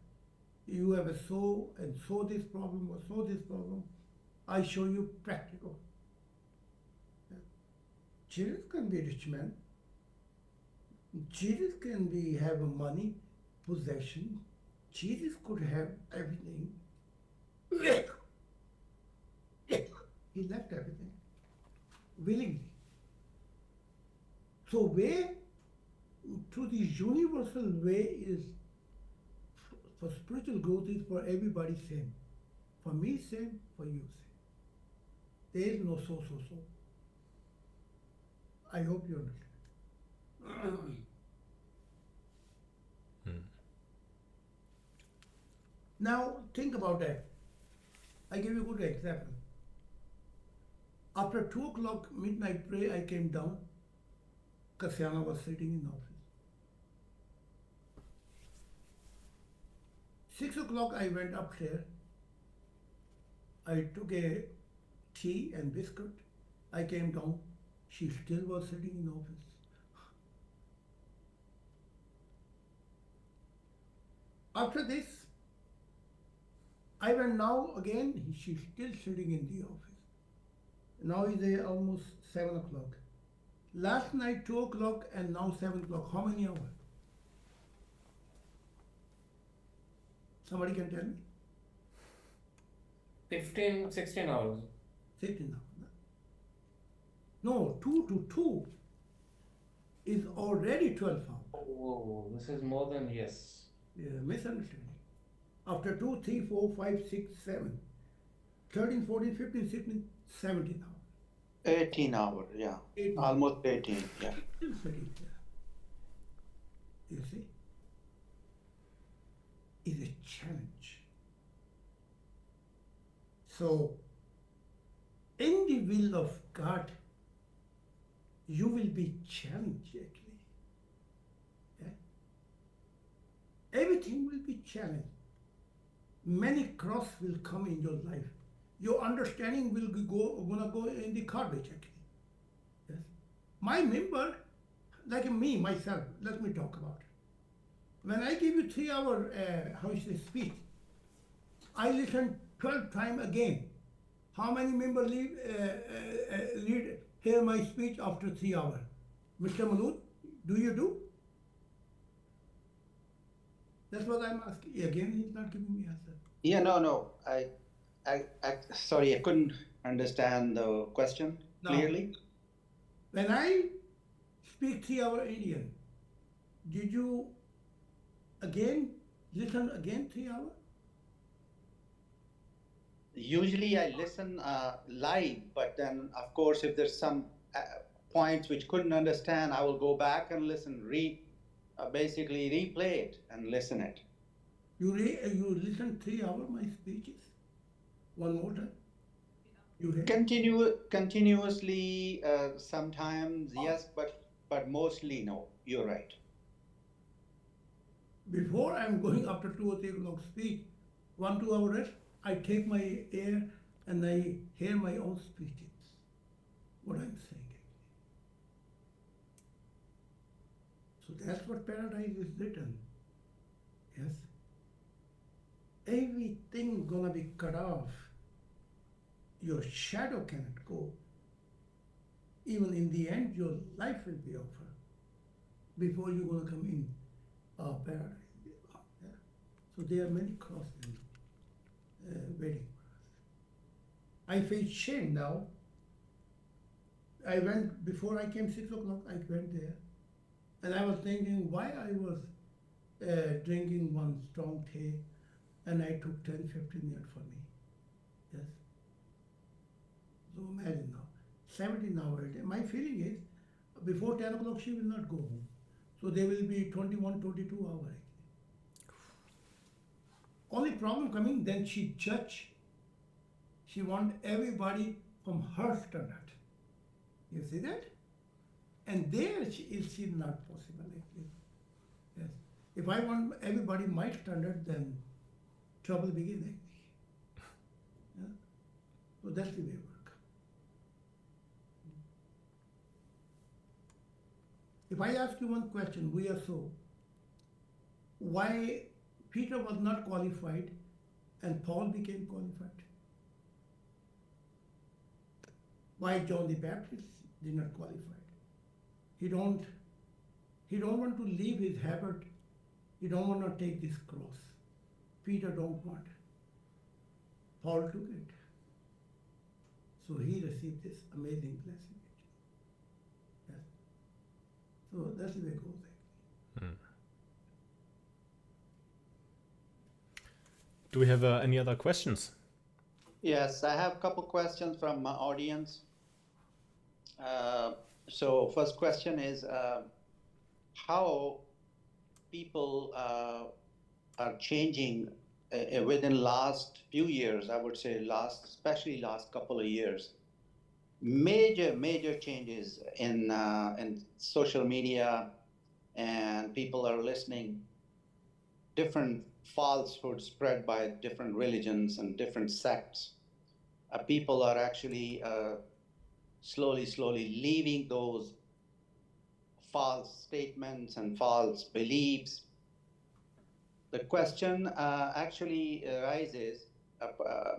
You have a so and so this problem or so this problem. I show you practical. Jesus can be a rich man. Jesus can be have money, possession. Jesus could have everything. He left everything willingly. So way to the universal way is for spiritual growth is for everybody same. For me same, for you same. There is no so. I hope you understand. Now think about that. I give you a good example. After 2 o'clock midnight prayer, I came down. Kasyana was sitting in the office. 6 o'clock I went upstairs. I took a tea and biscuit. I came down. She still was sitting in the office. After this, I went now again, she's still sitting in the office. Now is almost 7 o'clock. Last night 2 o'clock and now 7 o'clock. How many hours? Somebody can tell me? 15, 16 hours. 16 hours. No, 2 to 2 is already 12 hours. Oh, this is more than yes. Yeah, misunderstanding. After 2, 3, 4, 5, 6, 7, 13, 14, 15, 16, 17 hours. 18 hours, yeah. 18. Almost 18, yeah. Still sitting there. You see? It's a challenge. So, in the will of God, you will be challenged actually. Yeah? Everything will be challenged. Many cross will come in your life. Your understanding will gonna go in the garbage actually. Yes. My member, like me, myself, let me talk about it. When I give you 3 hour, how is this speech, I listen 12 times again. How many members hear my speech after 3 hours? Mr. Malud, do you do? That's what I'm asking. Again, he's not giving me answer. Yeah, no. Sorry, I couldn't understand the question No. clearly. When I speak 3 hour Indian, did you again listen again 3 hours? Usually I listen live, but then of course if there's some points which couldn't understand, I will go back and listen, basically replay it and listen it. You listen 3 hours my speeches? One more time? You hear? Continuously, sometimes yes, but mostly no. You're right. Before I'm going after 2 or 3 o'clock speech, 1, 2 hours rest, I take my air and I hear my own speeches, what I'm saying actually. So that's what paradise is written. Yes. Everything gonna be cut off. Your shadow cannot go. Even in the end, your life will be over before you're gonna come in paradise. Yeah. So there are many crosses waiting for us. I feel shame now. I went, before I came 6 o'clock, I went there. And I was thinking why I was drinking one strong tea and I took 10, 15 minutes for me. Yes. So imagine now, 17 hours a day. My feeling is, before 10 o'clock she will not go home. So they will be 21, 22 hours. Only problem coming, then she judge. She want everybody from her standard. You see that? And there she not possible actually. Yes. If I want everybody my standard, then trouble begin actually. Yeah? So that's the way it work. If I ask you one question, we are so, why Peter was not qualified and Paul became qualified? Why John the Baptist did not qualify? He don't want to leave his habit. He don't want to take this cross. Peter don't want. Paul took it. So he received this amazing blessing. Yes. So that's the way it goes actually. Do we have any other questions? Yes, I have a couple questions from my audience. So first question is how people are changing within last few years. I would say especially last couple of years. Major changes in social media, and people are listening. Different falsehoods spread by different religions and different sects. People are actually slowly leaving those false statements and false beliefs. The question actually arises,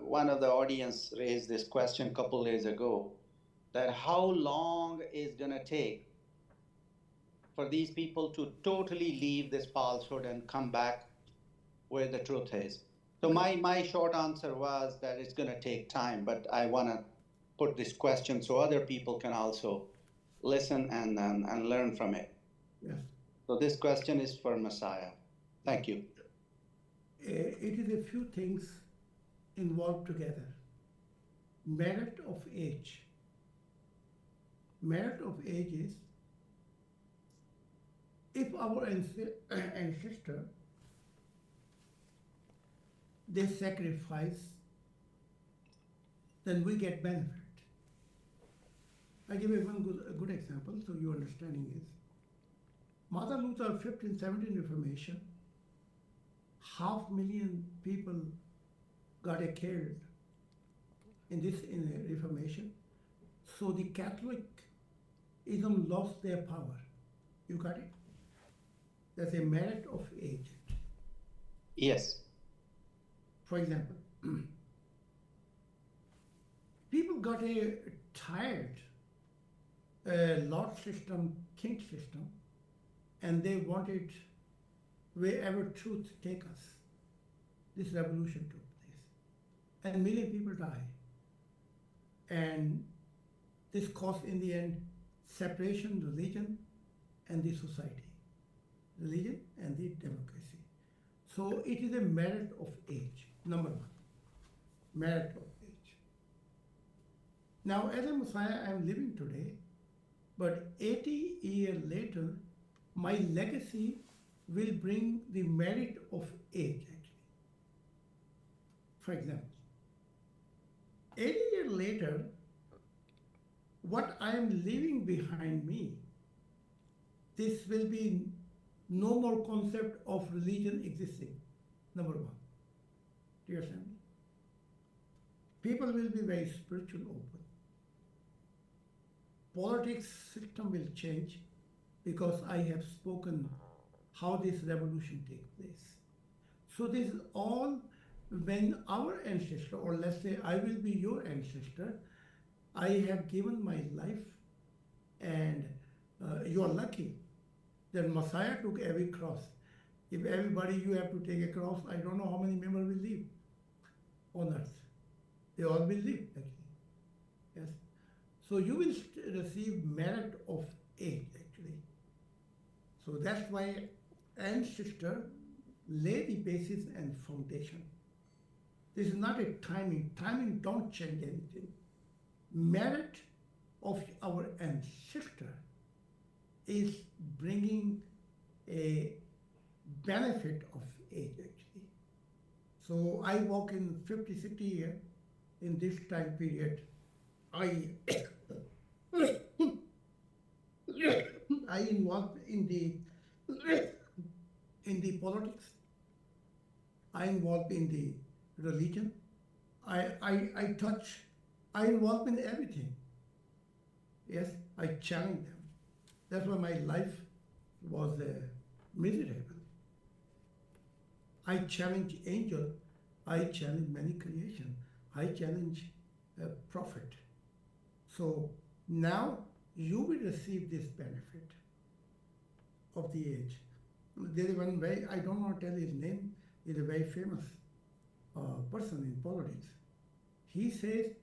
one of the audience raised this question a couple days ago, that how long is going to take for these people to totally leave this falsehood and come back where the truth is. So my short answer was that it's going to take time, but I want to put this question so other people can also listen and learn from it. Yes. So this question is for Messiah. Thank you. It is a few things involved together. Merit of age. Merit of age is if our ancestor they sacrifice, then we get benefit. I give you one good example so your understanding is. Martin Luther 1517 Reformation, 500,000 people got killed in the Reformation. So the Catholicism lost their power. You got it? That's a merit of age. Yes. For example, people got tired Lord system, king system, and they wanted wherever truth take us. This revolution took place, and million people died. And this caused in the end separation, religion, and the society, religion and the democracy. So it is a merit of age. Number one, merit of age. Now, as a Messiah, I am living today, but 80 years later, my legacy will bring the merit of age, actually. For example, 80 years later, what I am leaving behind me, this will be no more concept of religion existing, number one. Do you understand me? People will be very spiritual open. Politics system will change because I have spoken how this revolution takes place. So this is all when our ancestor, or let's say I will be your ancestor, I have given my life, and you are lucky that Messiah took every cross. If everybody you have to take a cross, I don't know how many members will live on earth. They all will live, actually. Yes. So you will receive merit of age, actually. So that's why ancestor lay the basis and foundation. This is not a timing. Timing don't change anything. Merit of our ancestor is bringing a benefit of age actually. So I walk in 50, 60 years in this time period. I I involved in the politics. I involved in the religion. I involved in everything. Yes, I challenge them. That's why my life was miserable. I challenge angel. I challenge many creation. I challenge prophet. So now you will receive this benefit of the age. There is one very, I don't want to tell his name, he's a very famous person in politics. He says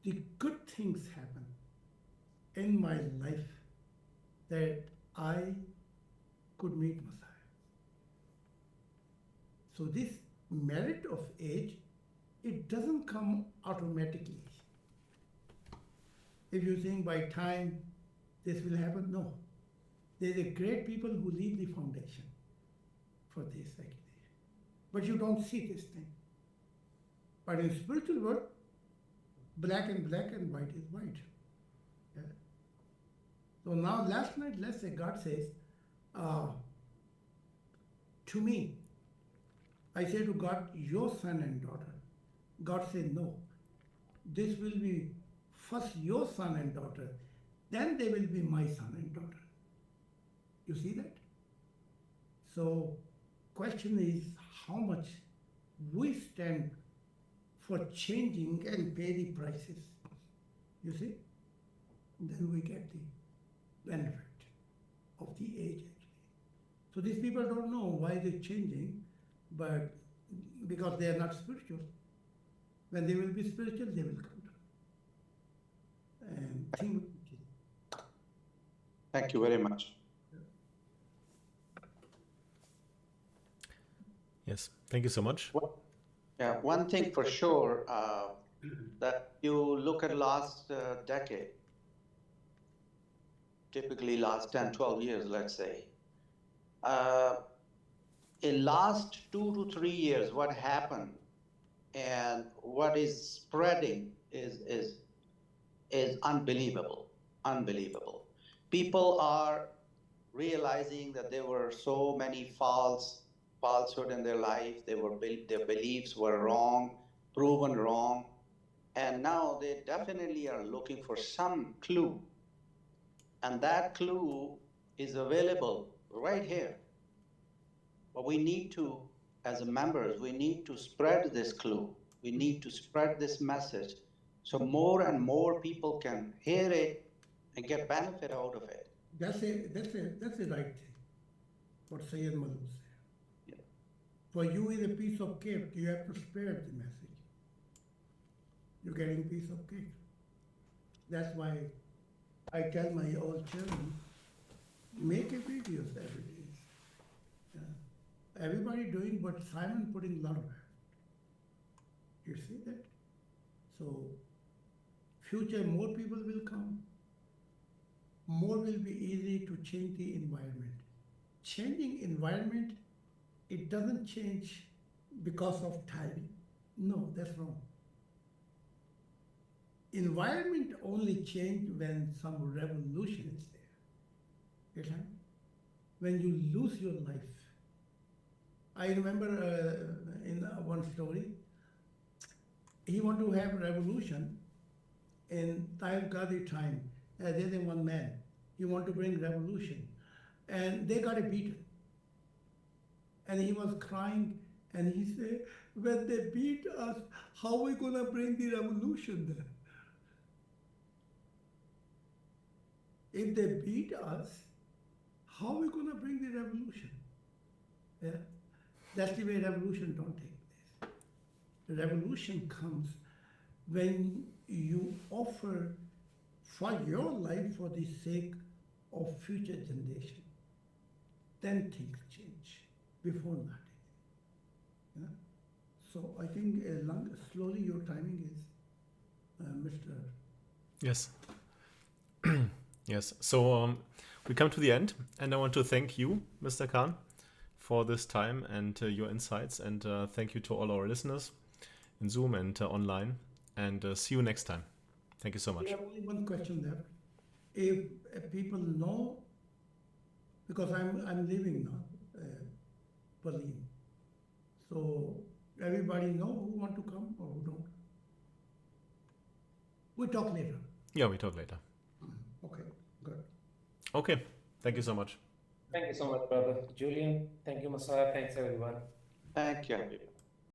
the good things happen in my life that I could meet Messiah. So this merit of age, it doesn't come automatically. If you think by time this will happen, no. There's a great people who leave the foundation for this actually. But you don't see this thing. But in spiritual world, black and white is white. Yeah. So now last night, let's say God says, to me, I say to God, your son and daughter. God said, no, this will be first your son and daughter, then they will be my son and daughter. You see that? So question is how much we stand for changing and pay the prices. You see? Then we get the benefit of the age actually. So these people don't know why they're changing, but because they are not spiritual. When they will be spiritual, they will come down. And think. Thank you very much. Yes, thank you so much. Yeah, one thing for sure, that you look at last decade, typically last 10, 12 years, let's say, in last 2 to 3 years, what happened and what is spreading is unbelievable, unbelievable. People are realizing that there were so many falsehood in their life. Their beliefs were wrong, proven wrong, and now they definitely are looking for some clue, and that clue is available right here. But we need to, as members, we need to spread this clue. We need to spread this message so more and more people can hear it and get benefit out of it. That's the right thing. What Sayyid Madhu said. Yeah. For you is a piece of cake. You have to spread the message. You're getting a piece of cake. That's why I tell my old children, make a videos every day. Everybody doing, but Simon putting a lot of effort. You see that? So, future more people will come. More will be easy to change the environment. Changing environment, it doesn't change because of time. No, that's wrong. Environment only change when some revolution is there. You know? When you lose your life. I remember in one story, he wanted to have revolution in Tayyip Qadi time. There's one man, he wanted to bring revolution. And they got a beaten. And he was crying and he said, when they beat us, how are we going to bring the revolution then? If they beat us, how are we going to bring the revolution? Yeah? That's the way revolution don't take place. The revolution comes when you offer for your life for the sake of future generation. Then things change. Before not. Yeah? So I think slowly your timing is, Mr. Yes. Yes. So we come to the end, and I want to thank you, Mr. Khan, for this time and your insights, and thank you to all our listeners in Zoom and online, and see you next time. Thank you so We much. have only one question left. If people know, because I'm leaving now, Berlin. So everybody know who want to come or who don't. We talk later. Yeah, we talk later. Okay, good. Okay, thank you so much. Thank you so much, brother Julian. Thank you, Messiah. Thanks, everyone. Thank you, everyone.